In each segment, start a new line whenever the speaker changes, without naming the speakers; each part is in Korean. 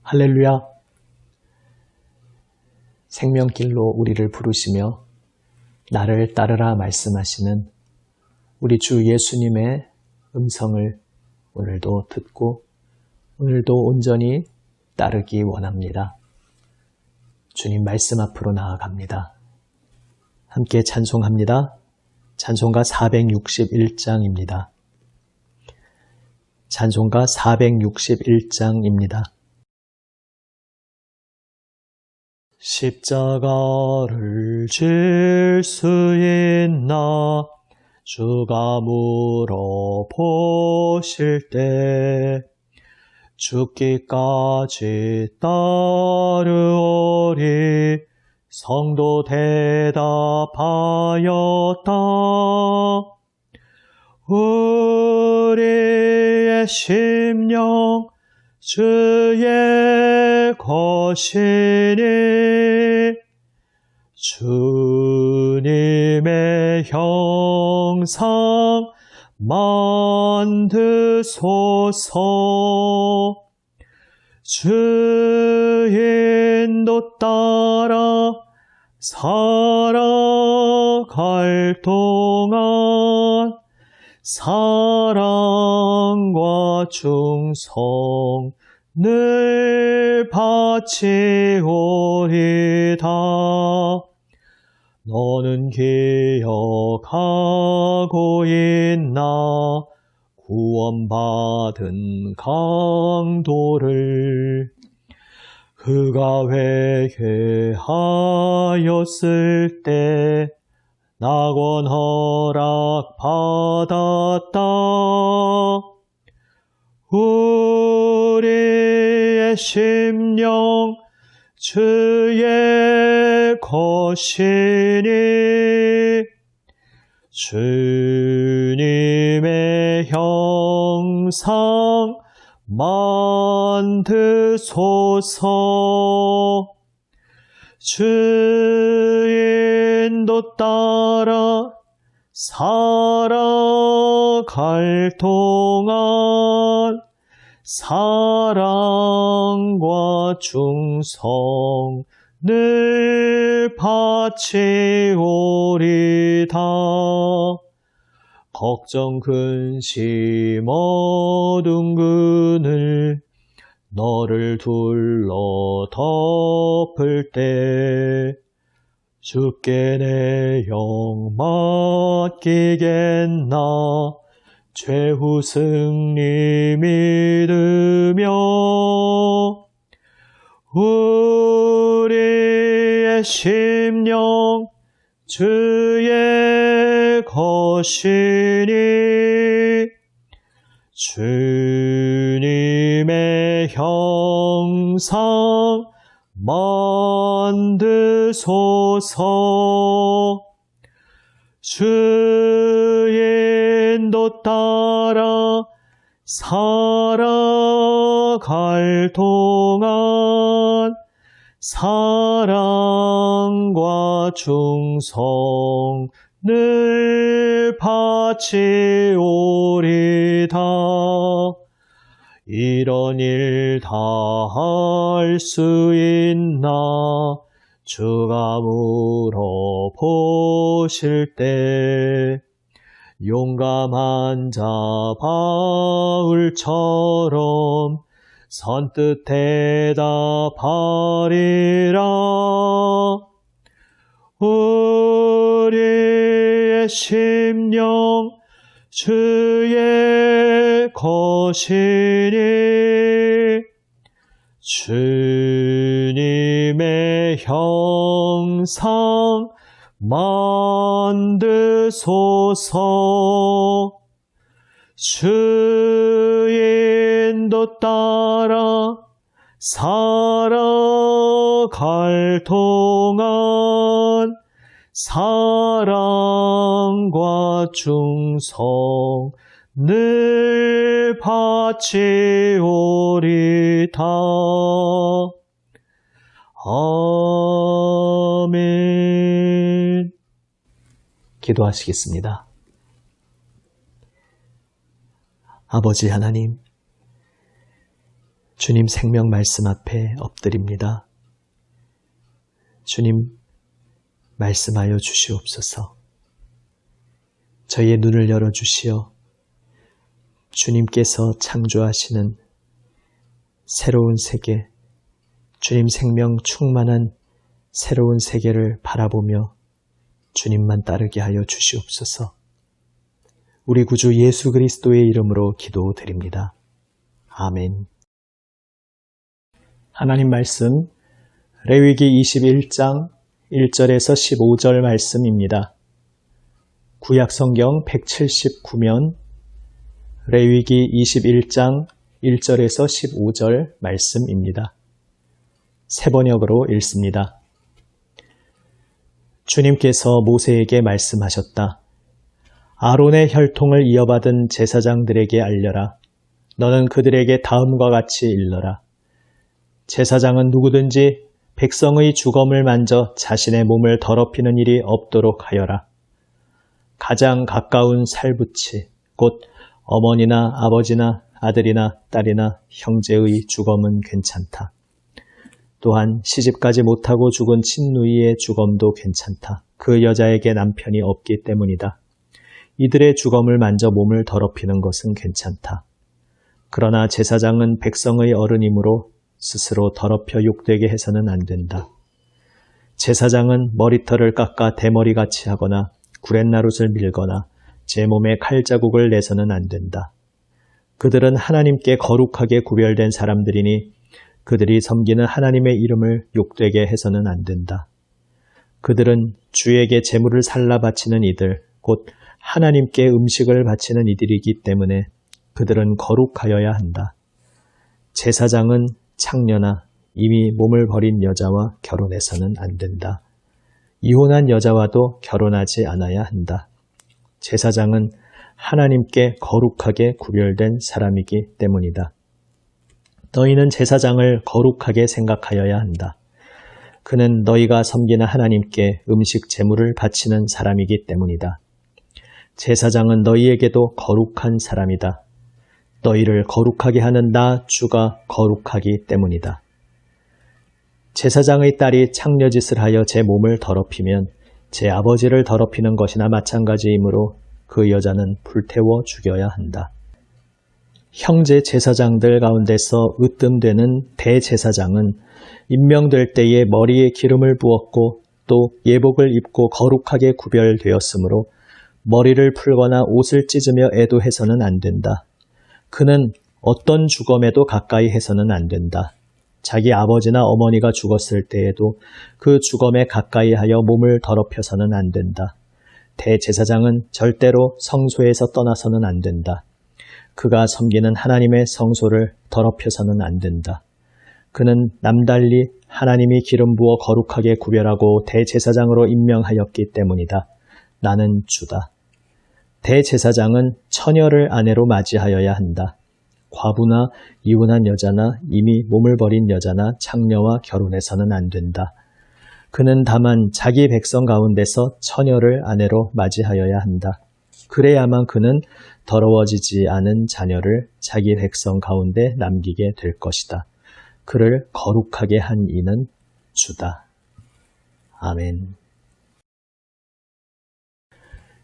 할렐루야! 생명길로 우리를 부르시며 나를 따르라 말씀하시는 우리 주 예수님의 음성을 오늘도 듣고 오늘도 온전히 따르기 원합니다. 주님 말씀 앞으로 나아갑니다. 함께 찬송합니다. 찬송가 461장입니다. 찬송가 461장입니다. 십자가를 질 수 있나 주가 물어보실 때 죽기까지 따르오리 성도 대답하였다. 우리의 심령 주의 것이니 주님의 형상 만드소서. 주 인도 따라 살아갈 동안 사랑과 충성을 바치오리다. 너는 기억하고 있나 구원받은 강도를 그가 회개하였을 때 낙원 허락 받았다. 우리의 심령 주의 것이니 주님의 형상 만드소서. 주 인도 따라 살아갈 동안 사랑과 충성을 바치오리다. 걱정 근심 어두운 그늘 너를 둘러 덮을 때 주께 내 영 맡기겠나. 최후 승리 믿으며 우리의 심령 주의 것이니 주님의 형상 만드소서. 주 인도 따라 살아갈 동안 사랑과 충성을 바치오리다. 이런 일 다 할 수 있나 주가 물어보실 때 용감한 자 바울처럼 선뜻 대답하리라. 우리의 심령 주의 것이니 주님의 형상 만드소서. 주 인도 따라 살아갈 동안 사랑과 충성을 바치오리다. 아멘. 기도하시겠습니다. 아버지 하나님, 주님 생명 말씀 앞에 엎드립니다. 주님, 말씀하여 주시옵소서. 저희의 눈을 열어주시어 주님께서 창조하시는 새로운 세계, 주님 생명 충만한 새로운 세계를 바라보며 주님만 따르게 하여 주시옵소서. 우리 구주 예수 그리스도의 이름으로 기도드립니다. 아멘. 하나님 말씀, 레위기 21장 1절에서 15절 말씀입니다. 구약성경 179면 레위기 21장 1절에서 15절 말씀입니다. 새 번역으로 읽습니다. 주님께서 모세에게 말씀하셨다. 아론의 혈통을 이어받은 제사장들에게 알려라. 너는 그들에게 다음과 같이 일러라. 제사장은 누구든지 백성의 주검을 만져 자신의 몸을 더럽히는 일이 없도록 하여라. 가장 가까운 살붙이, 곧 어머니나 아버지나 아들이나 딸이나 형제의 주검은 괜찮다. 또한 시집가지 못하고 죽은 친누이의 주검도 괜찮다. 그 여자에게 남편이 없기 때문이다. 이들의 주검을 만져 몸을 더럽히는 것은 괜찮다. 그러나 제사장은 백성의 어른이므로 스스로 더럽혀 욕되게 해서는 안 된다. 제사장은 머리털을 깎아 대머리같이 하거나 구렛나룻을 밀거나 제 몸에 칼자국을 내서는 안 된다. 그들은 하나님께 거룩하게 구별된 사람들이니 그들이 섬기는 하나님의 이름을 욕되게 해서는 안 된다. 그들은 주에게 제물을 살라 바치는 이들, 곧 하나님께 음식을 바치는 이들이기 때문에 그들은 거룩하여야 한다. 제사장은 창녀나 이미 몸을 버린 여자와 결혼해서는 안 된다. 이혼한 여자와도 결혼하지 않아야 한다. 제사장은 하나님께 거룩하게 구별된 사람이기 때문이다. 너희는 제사장을 거룩하게 생각하여야 한다. 그는 너희가 섬기는 하나님께 음식 제물을 바치는 사람이기 때문이다. 제사장은 너희에게도 거룩한 사람이다. 너희를 거룩하게 하는 나 주가 거룩하기 때문이다. 제사장의 딸이 창녀짓을 하여 제 몸을 더럽히면 제 아버지를 더럽히는 것이나 마찬가지이므로 그 여자는 불태워 죽여야 한다. 형제 제사장들 가운데서 으뜸되는 대제사장은 임명될 때에 머리에 기름을 부었고 또 예복을 입고 거룩하게 구별되었으므로 머리를 풀거나 옷을 찢으며 애도해서는 안 된다. 그는 어떤 주검에도 가까이 해서는 안 된다. 자기 아버지나 어머니가 죽었을 때에도 그 주검에 가까이 하여 몸을 더럽혀서는 안 된다. 대제사장은 절대로 성소에서 떠나서는 안 된다. 그가 섬기는 하나님의 성소를 더럽혀서는 안 된다. 그는 남달리 하나님이 기름 부어 거룩하게 구별하고 대제사장으로 임명하였기 때문이다. 나는 주다. 대제사장은 처녀를 아내로 맞이하여야 한다. 과부나 이혼한 여자나 이미 몸을 버린 여자나 창녀와 결혼해서는 안 된다. 그는 다만 자기 백성 가운데서 처녀를 아내로 맞이하여야 한다. 그래야만 그는 더러워지지 않은 자녀를 자기 백성 가운데 남기게 될 것이다. 그를 거룩하게 한 이는 주다. 아멘.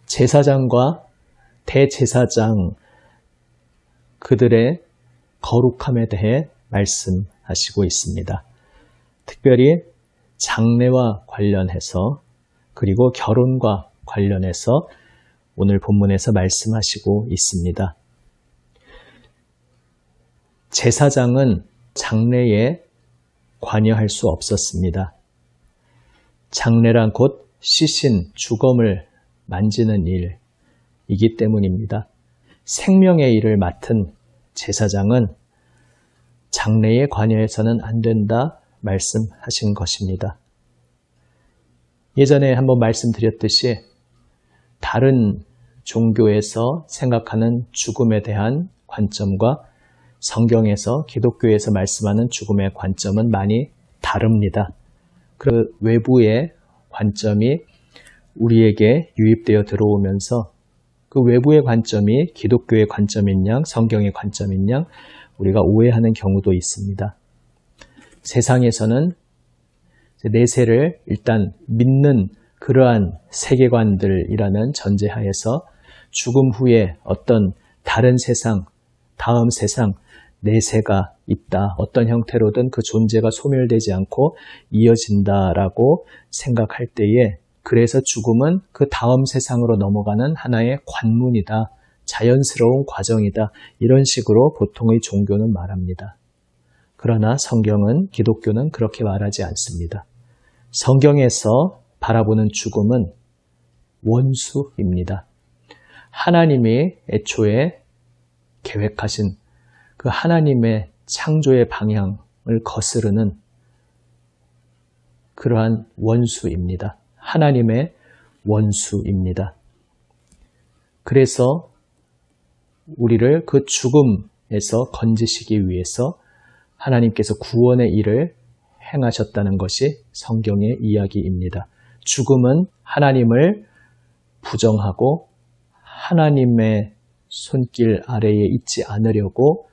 제사장과 대제사장, 그들의 거룩함에 대해 말씀하시고 있습니다. 특별히 장례와 관련해서 그리고 결혼과 관련해서 오늘 본문에서 말씀하시고 있습니다. 제사장은 장례에 관여할 수 없었습니다. 장례란 곧 시신, 주검을 만지는 일이기 때문입니다. 생명의 일을 맡은 제사장은 장례에 관여해서는 안 된다 말씀하신 것입니다. 예전에 한번 말씀드렸듯이 다른 종교에서 생각하는 죽음에 대한 관점과 성경에서 기독교에서 말씀하는 죽음의 관점은 많이 다릅니다. 그 외부의 관점이 우리에게 유입되어 들어오면서 그 외부의 관점이 기독교의 관점인 양, 성경의 관점인 양 우리가 오해하는 경우도 있습니다. 세상에서는 내세를 일단 믿는 그러한 세계관들이라는 전제하에서 죽음 후에 어떤 다른 세상, 다음 세상, 내세가 있다. 어떤 형태로든 그 존재가 소멸되지 않고 이어진다라고 생각할 때에 그래서 죽음은 그 다음 세상으로 넘어가는 하나의 관문이다. 자연스러운 과정이다. 이런 식으로 보통의 종교는 말합니다. 그러나 성경은, 기독교는 그렇게 말하지 않습니다. 성경에서 바라보는 죽음은 원수입니다. 하나님이 애초에 계획하신 그 하나님의 창조의 방향을 거스르는 그러한 원수입니다. 하나님의 원수입니다. 그래서 우리를 그 죽음에서 건지시기 위해서 하나님께서 구원의 일을 행하셨다는 것이 성경의 이야기입니다. 죽음은 하나님을 부정하고 하나님의 손길 아래에 있지 않으려고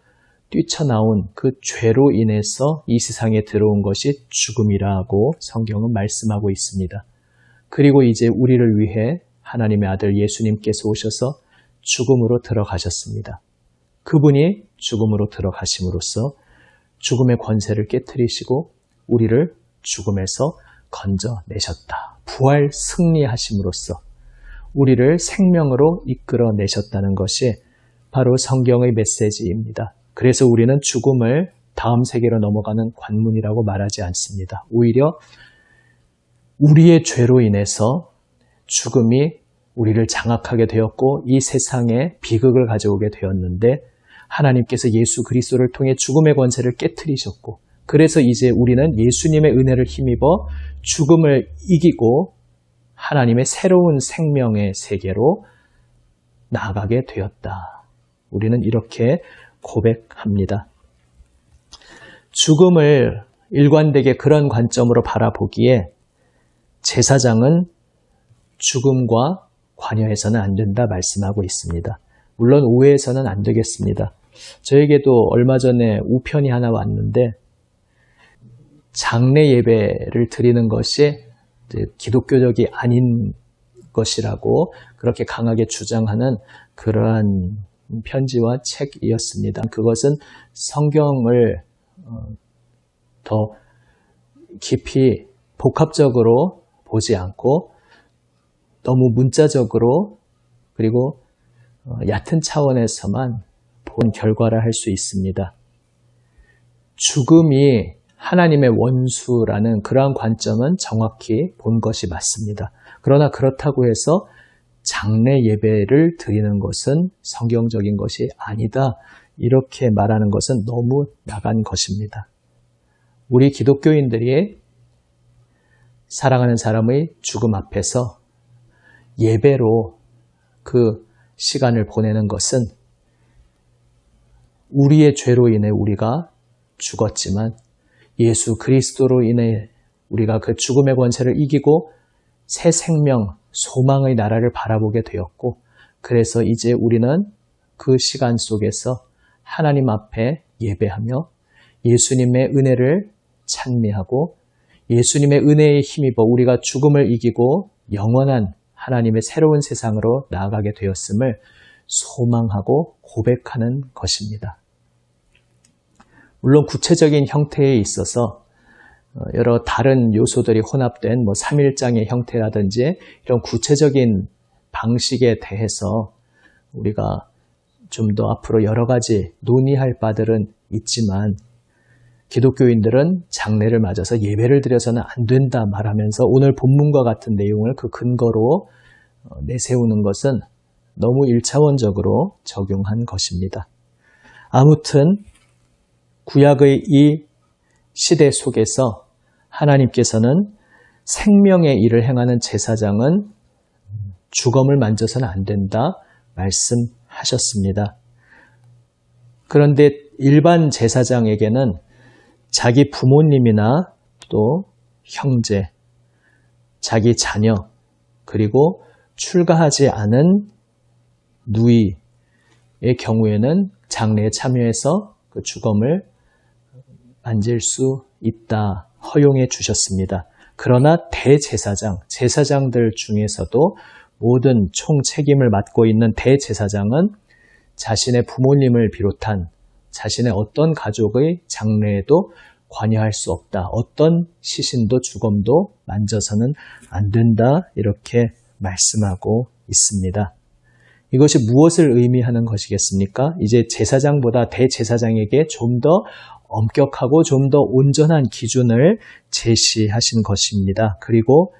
뛰쳐나온 그 죄로 인해서 이 세상에 들어온 것이 죽음이라고 성경은 말씀하고 있습니다. 그리고 이제 우리를 위해 하나님의 아들 예수님께서 오셔서 죽음으로 들어가셨습니다. 그분이 죽음으로 들어가심으로써 죽음의 권세를 깨트리시고 우리를 죽음에서 건져내셨다. 부활 승리하심으로써 우리를 생명으로 이끌어내셨다는 것이 바로 성경의 메시지입니다. 그래서 우리는 죽음을 다음 세계로 넘어가는 관문이라고 말하지 않습니다. 오히려 우리의 죄로 인해서 죽음이 우리를 장악하게 되었고 이 세상에 비극을 가져오게 되었는데 하나님께서 예수 그리스도를 통해 죽음의 권세를 깨트리셨고 그래서 이제 우리는 예수님의 은혜를 힘입어 죽음을 이기고 하나님의 새로운 생명의 세계로 나아가게 되었다. 우리는 이렇게 고백합니다. 죽음을 일관되게 그런 관점으로 바라보기에 제사장은 죽음과 관여해서는 안 된다 말씀하고 있습니다. 물론 오해해서는 안 되겠습니다. 저에게도 얼마 전에 우편이 하나 왔는데 장례 예배를 드리는 것이 기독교적이 아닌 것이라고 그렇게 강하게 주장하는 그러한 편지와 책이었습니다. 그것은 성경을 더 깊이 복합적으로 보지 않고 너무 문자적으로 그리고 얕은 차원에서만 본 결과라 할 수 있습니다. 죽음이 하나님의 원수라는 그러한 관점은 정확히 본 것이 맞습니다. 그러나 그렇다고 해서 장례 예배를 드리는 것은 성경적인 것이 아니다. 이렇게 말하는 것은 너무 나간 것입니다. 우리 기독교인들이 사랑하는 사람의 죽음 앞에서 예배로 그 시간을 보내는 것은 우리의 죄로 인해 우리가 죽었지만 예수 그리스도로 인해 우리가 그 죽음의 권세를 이기고 새 생명, 소망의 나라를 바라보게 되었고 그래서 이제 우리는 그 시간 속에서 하나님 앞에 예배하며 예수님의 은혜를 찬미하고 예수님의 은혜에 힘입어 우리가 죽음을 이기고 영원한 하나님의 새로운 세상으로 나아가게 되었음을 소망하고 고백하는 것입니다. 물론 구체적인 형태에 있어서 여러 다른 요소들이 혼합된 삼일장의 형태라든지 이런 구체적인 방식에 대해서 우리가 좀 더 앞으로 여러 가지 논의할 바들은 있지만 기독교인들은 장례를 맞아서 예배를 드려서는 안 된다 말하면서 오늘 본문과 같은 내용을 그 근거로 내세우는 것은 너무 1차원적으로 적용한 것입니다. 아무튼 구약의 이 시대 속에서 하나님께서는 생명의 일을 행하는 제사장은 주검을 만져서는 안 된다 말씀하셨습니다. 그런데 일반 제사장에게는 자기 부모님이나 또 형제, 자기 자녀, 그리고 출가하지 않은 누이의 경우에는 장례에 참여해서 그 주검을 만질 수 있다 허용해 주셨습니다. 그러나 대제사장, 제사장들 중에서도 모든 총 책임을 맡고 있는 대제사장은 자신의 부모님을 비롯한 자신의 어떤 가족의 장례에도 관여할 수 없다. 어떤 시신도 주검도 만져서는 안 된다. 이렇게 말씀하고 있습니다. 이것이 무엇을 의미하는 것이겠습니까? 이제 제사장보다 대제사장에게 좀 더 엄격하고 좀 더 온전한 기준을 제시하신 것입니다. 그리고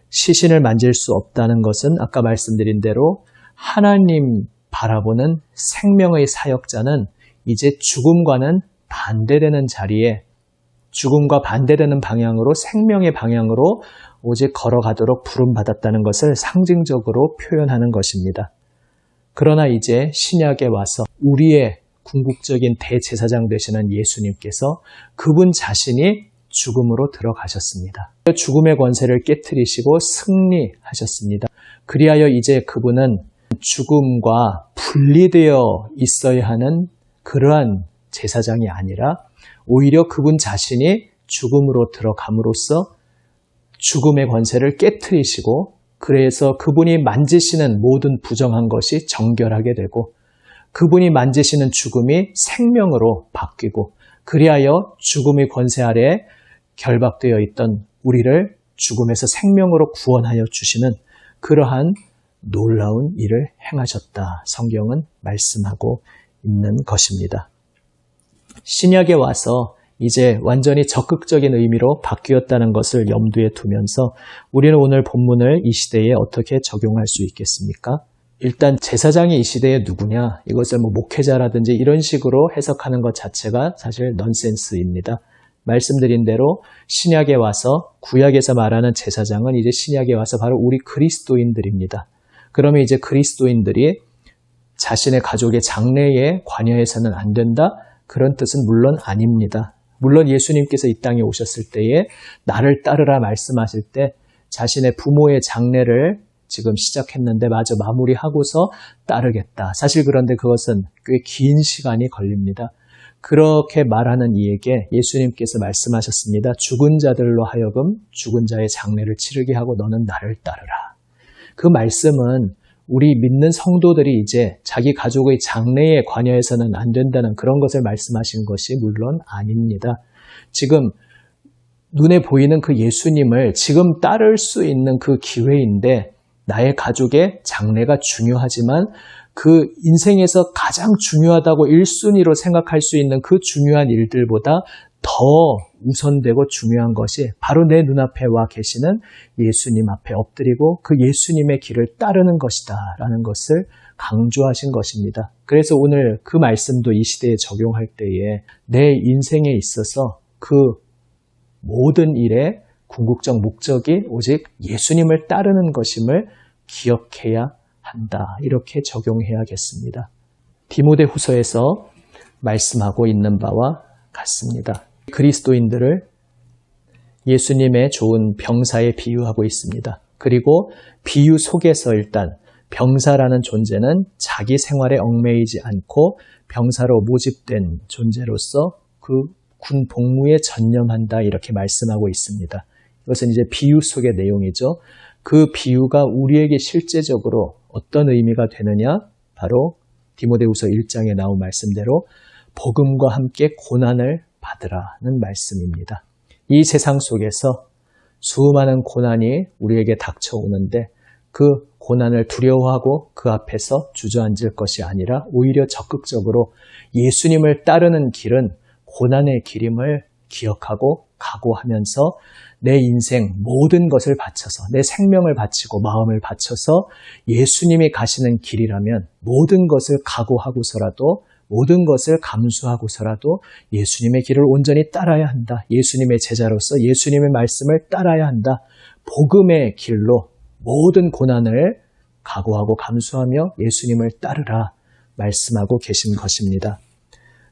시신을 만질 수 없다는 것은 아까 말씀드린 대로 하나님 바라보는 생명의 사역자는 이제 죽음과는 반대되는 자리에 죽음과 반대되는 방향으로 생명의 방향으로 오직 걸어가도록 부름받았다는 것을 상징적으로 표현하는 것입니다. 그러나 이제 신약에 와서 우리의 궁극적인 대제사장 되시는 예수님께서 그분 자신이 죽음으로 들어가셨습니다. 죽음의 권세를 깨트리시고 승리하셨습니다. 그리하여 이제 그분은 죽음과 분리되어 있어야 하는 그러한 제사장이 아니라 오히려 그분 자신이 죽음으로 들어감으로써 죽음의 권세를 깨트리시고 그래서 그분이 만지시는 모든 부정한 것이 정결하게 되고 그분이 만지시는 죽음이 생명으로 바뀌고 그리하여 죽음의 권세 아래 결박되어 있던 우리를 죽음에서 생명으로 구원하여 주시는 그러한 놀라운 일을 행하셨다. 성경은 말씀하고 있는 것입니다. 신약에 와서 이제 완전히 적극적인 의미로 바뀌었다는 것을 염두에 두면서 우리는 오늘 본문을 이 시대에 어떻게 적용할 수 있겠습니까? 일단 제사장이 이 시대에 누구냐? 이것을 목회자라든지 이런 식으로 해석하는 것 자체가 사실 넌센스입니다. 말씀드린 대로 신약에 와서 구약에서 말하는 제사장은 이제 신약에 와서 바로 우리 그리스도인들입니다. 그러면 이제 그리스도인들이 자신의 가족의 장례에 관여해서는 안 된다? 그런 뜻은 물론 아닙니다. 물론 예수님께서 이 땅에 오셨을 때에 나를 따르라 말씀하실 때 자신의 부모의 장례를 지금 시작했는데 마저 마무리하고서 따르겠다. 사실 그런데 그것은 꽤 긴 시간이 걸립니다. 그렇게 말하는 이에게 예수님께서 말씀하셨습니다. 죽은 자들로 하여금 죽은 자의 장례를 치르게 하고 너는 나를 따르라. 그 말씀은 우리 믿는 성도들이 이제 자기 가족의 장례에 관여해서는 안 된다는 그런 것을 말씀하신 것이 물론 아닙니다. 지금 눈에 보이는 그 예수님을 지금 따를 수 있는 그 기회인데 나의 가족의 장례가 중요하지만 그 인생에서 가장 중요하다고 1순위로 생각할 수 있는 그 중요한 일들보다 더 우선되고 중요한 것이 바로 내 눈앞에 와 계시는 예수님 앞에 엎드리고 그 예수님의 길을 따르는 것이다 라는 것을 강조하신 것입니다. 그래서 오늘 그 말씀도 이 시대에 적용할 때에 내 인생에 있어서 그 모든 일의 궁극적 목적이 오직 예수님을 따르는 것임을 기억해야 한다. 이렇게 적용해야겠습니다. 디모데후서에서 말씀하고 있는 바와 같습니다. 그리스도인들을 예수님의 좋은 병사에 비유하고 있습니다. 그리고 비유 속에서 일단 병사라는 존재는 자기 생활에 얽매이지 않고 병사로 모집된 존재로서 그 군 복무에 전념한다 이렇게 말씀하고 있습니다. 이것은 이제 비유 속의 내용이죠. 그 비유가 우리에게 실제적으로 어떤 의미가 되느냐? 바로 디모데후서 1장에 나온 말씀대로 복음과 함께 고난을 받으라는 말씀입니다. 이 세상 속에서 수많은 고난이 우리에게 닥쳐오는데 그 고난을 두려워하고 그 앞에서 주저앉을 것이 아니라 오히려 적극적으로 예수님을 따르는 길은 고난의 길임을 기억하고 각오하면서 내 인생 모든 것을 바쳐서 내 생명을 바치고 마음을 바쳐서 예수님이 가시는 길이라면 모든 것을 각오하고서라도 모든 것을 감수하고서라도 예수님의 길을 온전히 따라야 한다. 예수님의 제자로서 예수님의 말씀을 따라야 한다. 복음의 길로 모든 고난을 각오하고 감수하며 예수님을 따르라 말씀하고 계신 것입니다.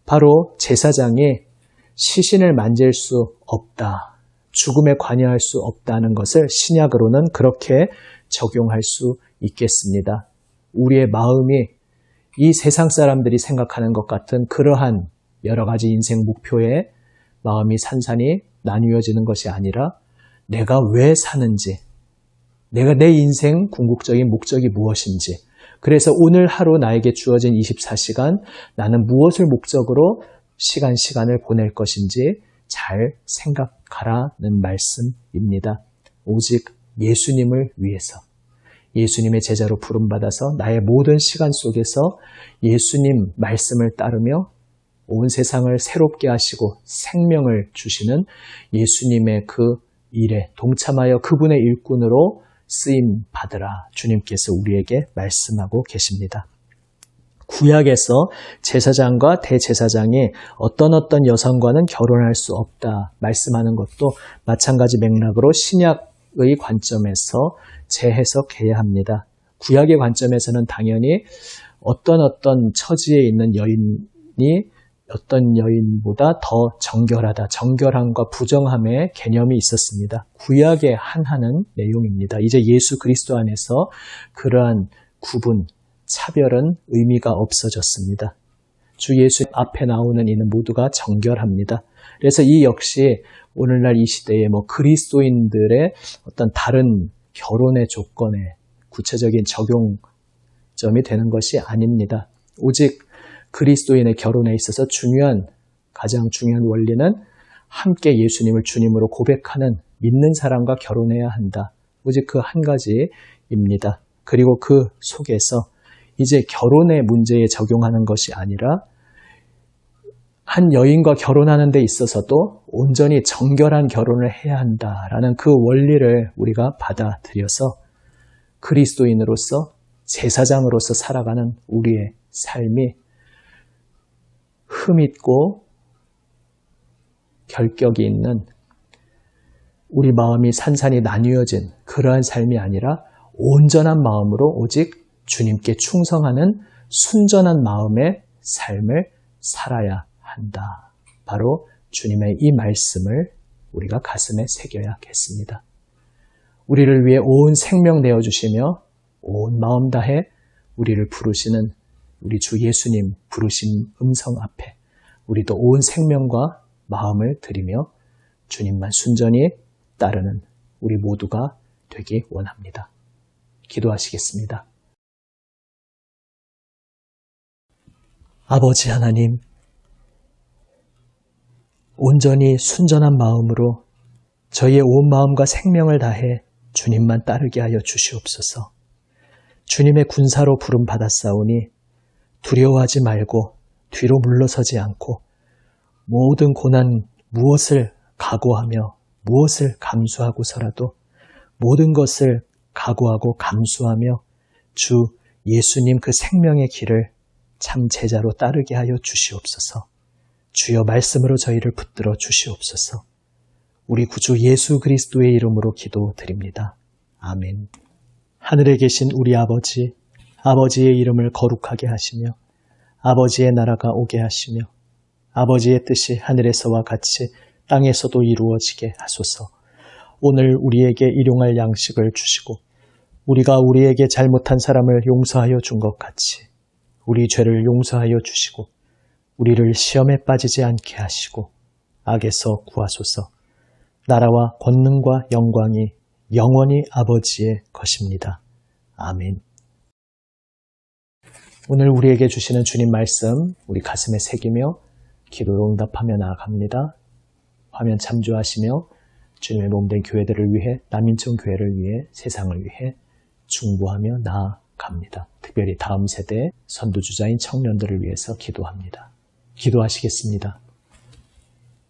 바로 제사장이 시신을 만질 수 없다. 죽음에 관여할 수 없다는 것을 신약으로는 그렇게 적용할 수 있겠습니다. 우리의 마음이 이 세상 사람들이 생각하는 것 같은 그러한 여러 가지 인생 목표에 마음이 산산이 나뉘어지는 것이 아니라 내가 왜 사는지, 내가 내 인생 궁극적인 목적이 무엇인지, 그래서 오늘 하루 나에게 주어진 24시간 나는 무엇을 목적으로 시간을 보낼 것인지 잘 생각하라는 말씀입니다. 오직 예수님을 위해서, 예수님의 제자로 부름받아서 나의 모든 시간 속에서 예수님 말씀을 따르며 온 세상을 새롭게 하시고 생명을 주시는 예수님의 그 일에 동참하여 그분의 일꾼으로 쓰임 받으라 주님께서 우리에게 말씀하고 계십니다. 구약에서 제사장과 대제사장이 어떤 여성과는 결혼할 수 없다 말씀하는 것도 마찬가지 맥락으로 신약의 관점에서 재해석해야 합니다. 구약의 관점에서는 당연히 어떤 처지에 있는 여인이 어떤 여인보다 더 정결하다, 정결함과 부정함의 개념이 있었습니다. 구약에 한하는 내용입니다. 이제 예수 그리스도 안에서 그러한 구분, 차별은 의미가 없어졌습니다. 주 예수 앞에 나오는 이는 모두가 정결합니다. 그래서 이 역시 오늘날 이 시대에 그리스도인들의 어떤 다른 결혼의 조건에 구체적인 적용점이 되는 것이 아닙니다. 오직 그리스도인의 결혼에 있어서 가장 중요한 원리는 함께 예수님을 주님으로 고백하는 믿는 사람과 결혼해야 한다. 오직 그 한 가지입니다. 그리고 그 속에서 이제 결혼의 문제에 적용하는 것이 아니라 한 여인과 결혼하는 데 있어서도 온전히 정결한 결혼을 해야 한다라는 그 원리를 우리가 받아들여서 그리스도인으로서 제사장으로서 살아가는 우리의 삶이 흠있고 결격이 있는 우리 마음이 산산이 나뉘어진 그러한 삶이 아니라 온전한 마음으로 오직 주님께 충성하는 순전한 마음의 삶을 살아야 한다. 바로 주님의 이 말씀을 우리가 가슴에 새겨야겠습니다. 우리를 위해 온 생명 내어주시며 온 마음 다해 우리를 부르시는 우리 주 예수님 부르신 음성 앞에 우리도 온 생명과 마음을 드리며 주님만 순전히 따르는 우리 모두가 되기 원합니다. 기도하시겠습니다. 아버지 하나님, 온전히 순전한 마음으로 저희의 온 마음과 생명을 다해 주님만 따르게 하여 주시옵소서. 주님의 군사로 부름 받았사오니 두려워하지 말고 뒤로 물러서지 않고 모든 고난 무엇을 각오하며 무엇을 감수하고서라도 모든 것을 각오하고 감수하며 주 예수님 그 생명의 길을 참 제자로 따르게 하여 주시옵소서. 주여 말씀으로 저희를 붙들어 주시옵소서. 우리 구주 예수 그리스도의 이름으로 기도드립니다. 아멘. 하늘에 계신 우리 아버지, 아버지의 이름을 거룩하게 하시며 아버지의 나라가 오게 하시며 아버지의 뜻이 하늘에서와 같이 땅에서도 이루어지게 하소서. 오늘 우리에게 일용할 양식을 주시고 우리가 우리에게 잘못한 사람을 용서하여 준 것 같이 우리 죄를 용서하여 주시고 우리를 시험에 빠지지 않게 하시고 악에서 구하소서. 나라와 권능과 영광이 영원히 아버지의 것입니다. 아멘. 오늘 우리에게 주시는 주님 말씀 우리 가슴에 새기며 기도로 응답하며 나아갑니다. 화면 참조하시며 주님의 몸된 교회들을 위해 남인천 교회를 위해 세상을 위해 중보하며 나아갑니다. 특별히 다음 세대 선두주자인 청년들을 위해서 기도합니다. 기도하시겠습니다.